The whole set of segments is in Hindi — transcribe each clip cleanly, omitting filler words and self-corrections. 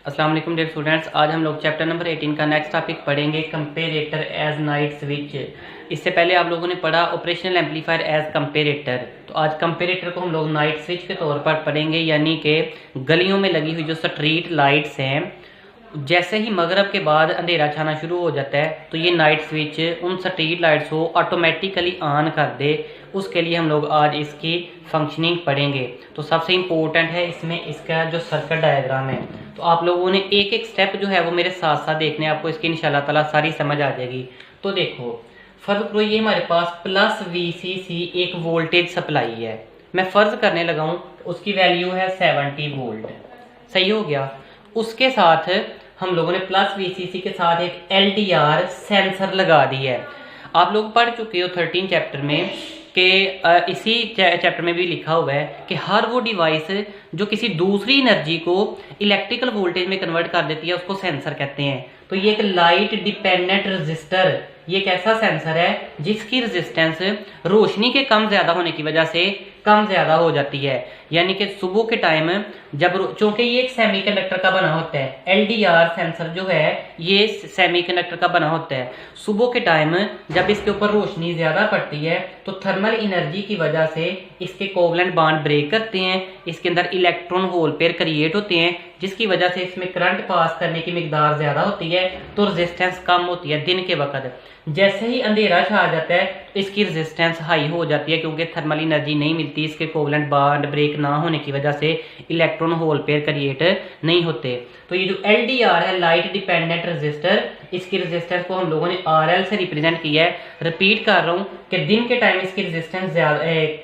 अस्सलाम वालेकुम डियर स्टूडेंट्स। आज हम लोग चैप्टर नंबर 18 का नेक्स्ट टॉपिक पढ़ेंगे, कंपेरेटर एज नाइट स्विच। इससे पहले आप लोगों ने पढ़ा ऑपरेशनल एम्पलीफायर एज कंपेरेटर। तो आज कंपेरेटर को हम लोग नाइट स्विच के तौर पर पढ़ेंगे, यानी कि गलियों में लगी हुई जो स्ट्रीट लाइट्स हैं, जैसे ही मगरब के बाद अंधेरा छाना शुरू हो जाता है तो ये नाइट स्विच उन स्ट्रीट लाइट्स को ऑटोमेटिकली ऑन कर दे। उसके लिए हम लोग आज इसकी फंक्शनिंग पढ़ेंगे। तो सबसे इम्पोर्टेंट है इसमें इसका जो सर्किट डायग्राम है। तो आप लोगों ने एक एक स्टेप जो है वो मेरे साथ साथ देखने, आपको इसकी इंशाल्लाह ताला सारी समझ आ जाएगी। तो देखो, फर्ज करो ये हमारे पास प्लस VCC एक वोल्टेज सप्लाई है। मैं फर्ज करने लगा हूँ उसकी वैल्यू है 70 वोल्ट। सही हो गया। उसके साथ हम लोगों ने प्लस VCC के साथ एक LDR सेंसर लगा दी है। आप लोग पढ़ चुके हो 13 चैप्टर में कि इसी चैप्टर में भी लिखा हुआ है कि हर वो डिवाइस जो किसी दूसरी एनर्जी को इलेक्ट्रिकल वोल्टेज में कन्वर्ट कर देती है उसको सेंसर कहते हैं। तो ये एक लाइट डिपेंडेंट रेजिस्टर, ये एक ऐसा सेंसर है जिसकी रेजिस्टेंस रोशनी के कम ज्यादा होने की वजह से कम ज्यादा हो जाती है। यानी कि सुबह के टाइम जब, चूंकि ये एक सेमीकंडक्टर का बना होता है, LDR सेंसर जो है ये सेमीकंडक्टर का बना होता है। सुबह के टाइम जब इसके ऊपर रोशनी ज्यादा पड़ती है तो थर्मल एनर्जी की वजह से इसके कोवलेंट बॉन्ड ब्रेक करते हैं, इसके अंदर इलेक्ट्रॉन होल पेयर क्रिएट होते हैं, जिसकी वजह से इसमें करंट पास करने की मिकदार ज्यादा होती है तो रेजिस्टेंस कम होती है दिन के वक्त। जैसे ही अंधेरा छा जाता है तो इसकी रेजिस्टेंस हाई हो जाती है, क्योंकि थर्मल एनर्जी नहीं मिलती, इसके कोवलेंट बॉन्ड ब्रेक ना होने की वजह से इलेक्ट्रॉन होल पेयर क्रिएट नहीं होते। तो ये जो LDR है, लाइट डिपेंडेंट रेजिस्टर, इसकी रेजिस्टेंस को हम लोगों ने RL से रिप्रेजेंट किया है। रिपीट कर रहा हूँ कि दिन के टाइम इसकी रेजिस्टेंस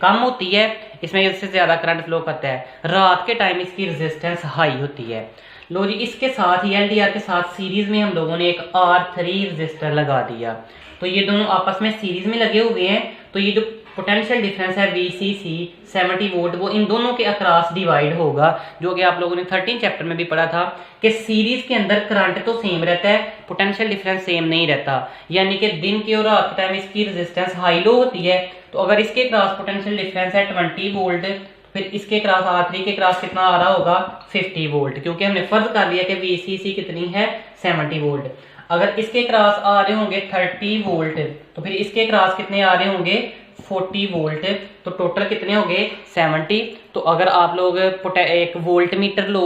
कम होती है, इसमें इससे ज्यादा करंट फ्लो करता है। रात के टाइम इसकी रेजिस्टेंस हाई होती है। लो जी, इसके साथ ही LDR के साथ सीरीज में हम लोगों ने एक R3 रेजिस्टर लगा दिया। तो ये दोनों आपस में सीरीज में लगे हुए हैं। तो ये जो पोटेंशियल डिफरेंस है VCC 70 वोल्ट, वो इन दोनों के अक्रॉस डिवाइड होगा, जो कि आप लोगों ने 13 चैप्टर में भी पढ़ा था कि सीरीज के अंदर करंट तो सेम रहता है, पोटेंशियल डिफरेंस सेम नहीं रहता। यानी कि दिन के और रात के टाइम इसकी रेजिस्टेंस हाई लो होती है। तो अगर इसके क्रॉस पोटेंशियल डिफरेंस है 20 वोल्ट, फिर इसके क्रॉस R3 के क्रॉस कितना आ रहा होगा 50 वोल्ट, क्योंकि हमने फर्ज कर लिया कि VCC कितनी है 70 वोल्ट। अगर इसके क्रॉस आ रहे होंगे 30 वोल्ट तो फिर इसके क्रॉस कितने आ रहे होंगे 40 वोल्ट। तो टोटल कितने हो गए 70। तो अगर आप लोग एक वोल्ट मीटर लो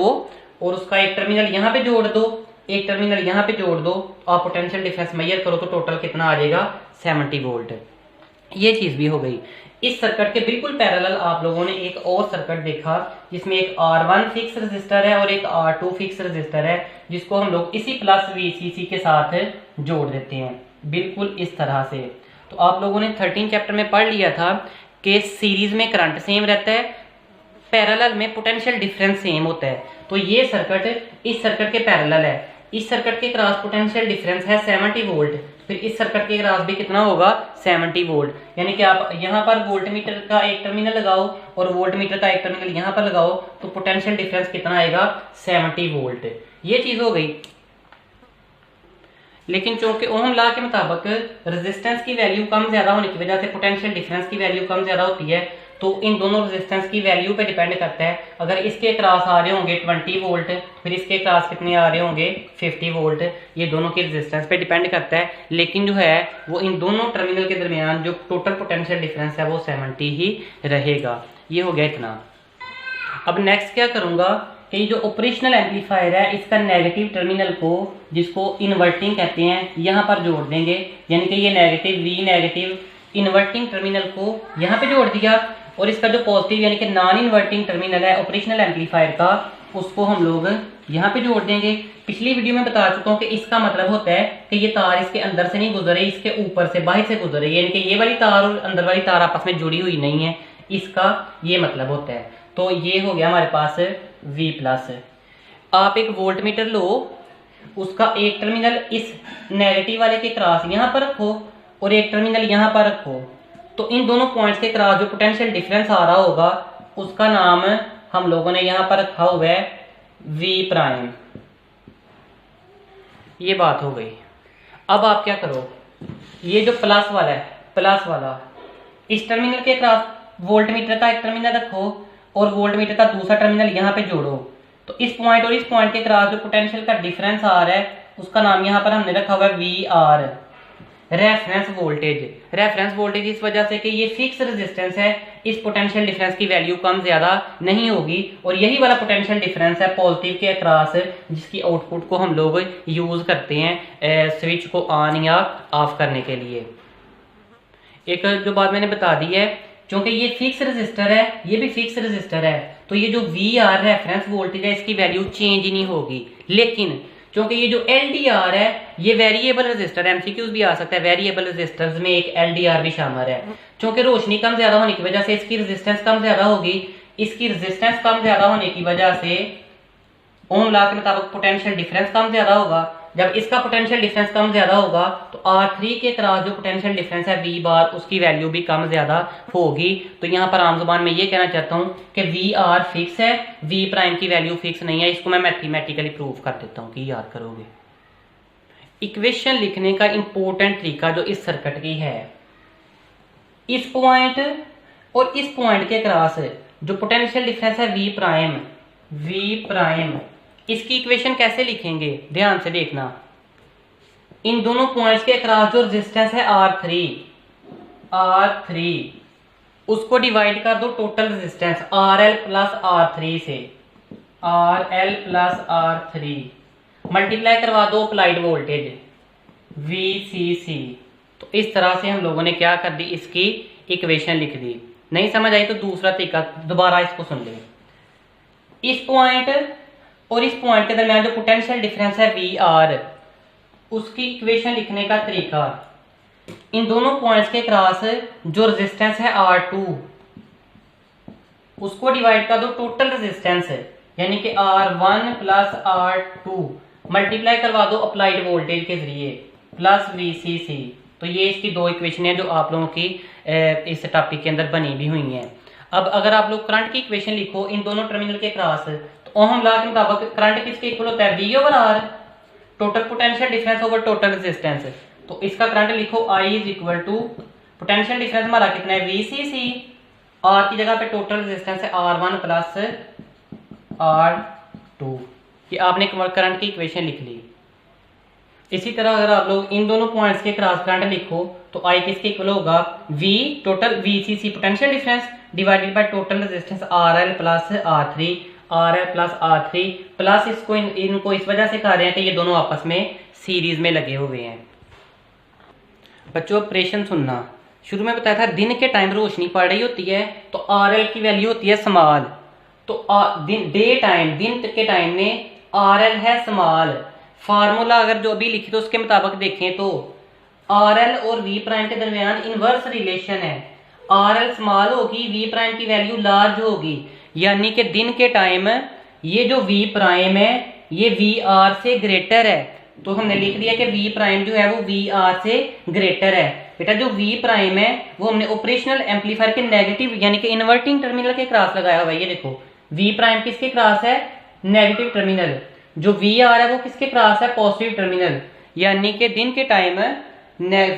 और उसका एक टर्मिनल यहाँ पे जोड़ दो, एक टर्मिनल यहाँ पे जोड़ दो, आप पोटेंशियल डिफरेंस मेजर करो तो टोटल कितना आ जाएगा 70 वोल्ट। ये चीज भी हो गई। इस सर्किट के बिल्कुल पैरेलल आप लोगों ने एक और सर्किट देखा जिसमें एक R1 फिक्स रेजिस्टर है और एक R2 फिक्स रेजिस्टर है, जिसको हम लोग इसी प्लस VCC के साथ जोड़ देते हैं, बिल्कुल इस तरह से। तो आप लोगों ने 13 चैप्टर में पढ़ लिया था कि सीरीज में करंट सेम रहता है, पैरेलल में पोटेंशियल डिफरेंस सेम होता है। तो ये सर्किट इस सर्किट के पैरेलल है। इस सर्किट के क्रॉस पोटेंशियल डिफरेंस है 70 वोल्ट, फिर इस सर्किट के क्रॉस भी कितना होगा 70 वोल्ट। यानी कि आप यहाँ पर वोल्ट मीटर का एक टर्मिनल लगाओ और वोल्ट मीटर का एक टर्मिनल यहाँ पर लगाओ तो पोटेंशियल डिफरेंस कितना आएगा 70 वोल्ट। ये चीज हो गई। लेकिन चूंकि ओम लॉ के मुताबिक रेजिस्टेंस की वैल्यू कम ज्यादा होने की वजह से पोटेंशियल डिफरेंस की वैल्यू कम ज्यादा होती है। तो इन दोनों रेजिस्टेंस की वैल्यू पे डिपेंड करता है। अगर इसके क्रॉस आ रहे होंगे 20 वोल्ट, फिर इसके क्रॉस कितने आ रहे होंगे 50 वोल्ट, ये दोनों की रेजिस्टेंस पे डिपेंड करता है। लेकिन जो है वो इन दोनों टर्मिनल के दरमियान जो टोटल पोटेंशियल डिफरेंस है वो 70 ही रहेगा। ये हो गया इतना। अब नेक्स्ट क्या करूंगा कि जो ऑपरेशनल एम्पलीफायर है इसका नेगेटिव टर्मिनल को, जिसको इन्वर्टिंग कहते हैं, यहाँ पर जोड़ देंगे। यानी कि ये negative V negative inverting terminal को यहाँ पे जोड़ दिया, और इसका जो पॉजिटिव यानी कि नॉन इन्वर्टिंग टर्मिनल है ऑपरेशनल एम्पलीफायर का, उसको हम लोग यहाँ पे जोड़ देंगे। पिछली वीडियो में बता चुका हूँ कि इसका मतलब होता है कि ये तार इसके अंदर से नहीं गुजरे, इसके ऊपर से बाहर से गुजरे, यानी कि ये वाली तार और अंदर वाली तार आपस में जुड़ी हुई नहीं है, इसका ये मतलब होता है। तो ये हो गया हमारे पास V+। आप एक वोल्ट मीटर लो, उसका एक टर्मिनल इस नेगेटिव वाले के क्रॉस यहाँ पर रखो और एक टर्मिनल यहाँ पर रखो। तो इन दोनों पॉइंट्स के क्रॉस जो पोटेंशियल डिफरेंस आ रहा होगा उसका नाम हम लोगों ने यहाँ पर रखा हुआ है V'। ये बात हो गई। अब आप क्या करो, ये जो प्लस वाला है, प्लस वाला इस टर्मिनल के क्रॉस वोल्ट मीटर का एक टर्मिनल रखो और वोल्ट मीटर का दूसरा टर्मिनल यहाँ पे जोड़ो। तो इस पॉइंट और इस पॉइंट के क्रॉस जो पोटेंशियल का डिफरेंस आ रहा है उसका नाम यहाँ पर हमने रखा हुआ है V R, reference voltage. Reference voltage इस वजह से कि ये फिक्स रेजिस्टेंस है, इस पोटेंशियल डिफरेंस की वैल्यू कम ज्यादा नहीं होगी, और यही वाला पोटेंशियल डिफरेंस है पॉजिटिव के अक्रॉस जिसकी आउटपुट को हम लोग यूज करते हैं स्विच को ऑन या ऑफ करने के लिए। एक जो बात मैंने बता दी है, क्योंकि ये फिक्स रजिस्टर है, ये भी फिक्स रजिस्टर है, तो ये जो वी आर रेफरेंस वोल्टेज है इसकी वैल्यू चेंज ही नहीं होगी। लेकिन क्योंकि ये जो LDR है ये वेरिएबल रजिस्टर, MCQs भी आ सकता है, वेरिएबल रजिस्टर्स में एक LDR भी शामिल है। क्योंकि रोशनी कम ज्यादा होने की वजह से इसकी रेजिस्टेंस कम ज्यादा होगी, इसकी रेजिस्टेंस कम ज्यादा होने की वजह से ओम लॉ के मुताबिक पोटेंशियल डिफरेंस कम ज्यादा होगा। जब इसका पोटेंशियल डिफरेंस कम ज्यादा होगा तो R3 के क्रॉस जो पोटेंशियल डिफरेंस है V बार उसकी वैल्यू भी कम ज्यादा होगी। तो यहाँ पर आम जुबान में ये कहना चाहता हूँ कि VR फिक्स है, V प्राइम की वैल्यू फिक्स नहीं है। इसको मैं मैथमेटिकली प्रूव कर देता हूँ कि याद करोगे। इक्वेशन लिखने का इंपॉर्टेंट तरीका जो इस सर्किट की है, इस पॉइंट और इस पॉइंट के क्रॉस जो पोटेंशियल डिफरेंस है V प्राइम, इसकी इक्वेशन कैसे लिखेंगे ध्यान से देखना। इन दोनों पॉइंट्स के अक्रॉस जो रेजिस्टेंस है R3 उसको डिवाइड कर दो total resistance RL plus R3 से, RL प्लस R3 मल्टीप्लाई करवा दो अप्लाइड वोल्टेज VCC। तो इस तरह से हम लोगों ने क्या कर दी, इसकी इक्वेशन लिख दी। नहीं समझ आई तो दूसरा तरीका दोबारा इसको सुन ले। इस पॉइंट और इस पॉइंट के दरमियान जो पोटेंशियल डिफरेंस है VR, उसकी इक्वेशन लिखने का तरीका, इन दोनों पॉइंट्स के क्रॉस जो रेजिस्टेंस है R2 उसको डिवाइड कर दो टोटल रेजिस्टेंस यानी कि R1 प्लस R2 मल्टीप्लाई करवा दो अप्लाइड वोल्टेज के जरिए प्लस VCC। तो ये इसकी दो इक्वेशन है जो आप लोगों की इस टॉपिक के अंदर बनी भी हुई हैं। अब अगर आप लोग करंट की इक्वेशन लिखो इन दोनों टर्मिनल के क्रॉस, तो ओहम लॉ के मुताबिक करंट किसके इक्वल होता है, V over R, total potential difference over total resistance. तो इसका करंट लिखो I is equal to potential difference हमारा कितना है VCC, R की जगह पे टोटल रेजिस्टेंस है R1 प्लस R2। ये आपने करंट की इक्वेशन लिख ली। इसी तरह अगर आप लोग इन दोनों पॉइंट्स के क्रॉस करंट लिखो तो I किसके इक्वल होगा, V total VCC potential difference divided by total resistance RL plus R3, RL plus R3 plus इसको इनको इस वजह से कह रहे हैं कि ये दोनों आपस में सीरीज में लगे हुए हैं। बच्चों ऑपरेशन सुनना, शुरू में बताया था दिन के टाइम रोशनी पड़ रही होती है तो RL की वैल्यू होती है स्मॉल, तो दिन के टाइम में RL है स्मॉल। फार्मूला अगर जो अभी लिखी तो उसके मुताबिक देखें तो RL और V प्राइम के दरमियान इनवर्स रिलेशन है, RL स्मॉल होगी V प्राइम की वैल्यू लार्ज होगी, यानी कि दिन के टाइम ये जो V प्राइम है ये VR से ग्रेटर है। तो हमने लिख दिया कि V प्राइम जो है वो VR से ग्रेटर है। बेटा जो V प्राइम है वो हमने ऑपरेशनल एम्पलीफायर के नेगेटिव यानी कि इन्वर्टिंग टर्मिनल के क्रॉस लगाया हुआ है। ये देखो V प्राइम किसके क्रॉस है, नेगेटिव टर्मिनल, जो VR है वो किसके क्रॉस है, पॉजिटिव टर्मिनल, यानी कि दिन के टाइम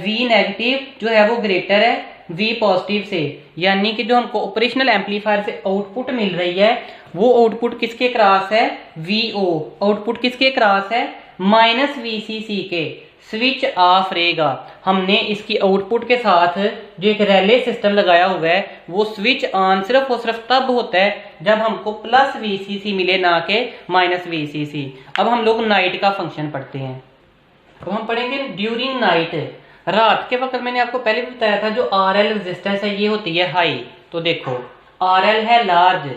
V नेगेटिव जो है वो ग्रेटर है V पॉजिटिव से, यानी कि जो हमको ऑपरेशनल एम्पलीफायर से आउटपुट मिल रही है वो आउटपुट किसके क्रॉस है, VO। आउटपुट किसके क्रॉस है, माइनस VCC के। स्विच ऑफ रहेगा। हमने इसकी आउटपुट के साथ जो एक रिले सिस्टम लगाया हुआ है वो स्विच ऑन सिर्फ और सिर्फ तब होता है जब हमको प्लस VCC मिले, ना के माइनस VCC। अब हम लोग नाइट का फंक्शन पढ़ते हैं। तो हम पढ़ेंगे ड्यूरिंग नाइट, रात के वक्त। मैंने आपको पहले भी बताया था जो RL रेजिस्टेंस है ये होती है हाई। तो देखो RL है लार्ज,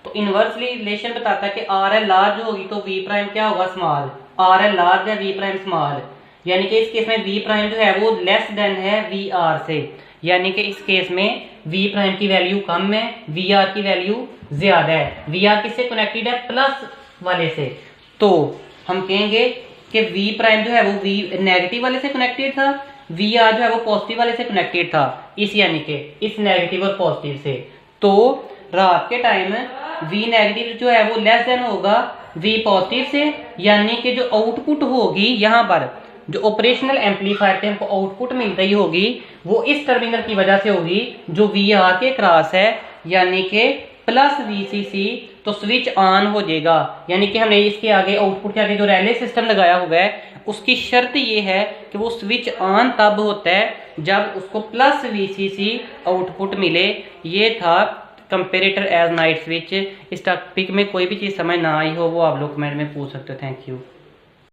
तो इनवर्सली रिलेशन बताता है कि RL लार्ज होगी तो V प्राइम क्या होगा, स्मॉल। RL लार्ज है, V प्राइम स्मॉल, यानी कि इस केस में V प्राइम जो है वो लेस देन है VR से, यानी कि इस केस में V प्राइम की वैल्यू कम है, VR की वैल्यू ज्यादा है। VR किससे कनेक्टेड है, प्लस वाले से। तो हम कहेंगे कि V प्राइम जो है वो V नेगेटिव वाले से कनेक्टेड था, VR जो है वो पॉजिटिव वाले से कनेक्टेड था, इस यानी कि इस नेगेटिव और पॉजिटिव से। तो रात के टाइम V नेगेटिव जो है वो लेस देन होगा V पॉजिटिव से, यानी कि जो आउटपुट होगी यहाँ पर जो ऑपरेशनल एम्पलीफायर से हमको आउटपुट मिल रही होगी वो इस टर्मिनल की वजह से होगी जो VR के क्रॉस है, यानी कि प्लस VCC तो स्विच ऑन हो जाएगा। यानी कि हमने इसके आगे आउटपुट के आगे जो रिले सिस्टम लगाया हुआ है उसकी शर्त ये है कि वो स्विच ऑन तब होता है जब उसको प्लस VCC आउटपुट मिले। ये था कंपेरेटर एज नाइट स्विच। इस टॉपिक में कोई भी चीज़ समझ ना आई हो वो आप लोग कमेंट में पूछ सकते हो। Thank you.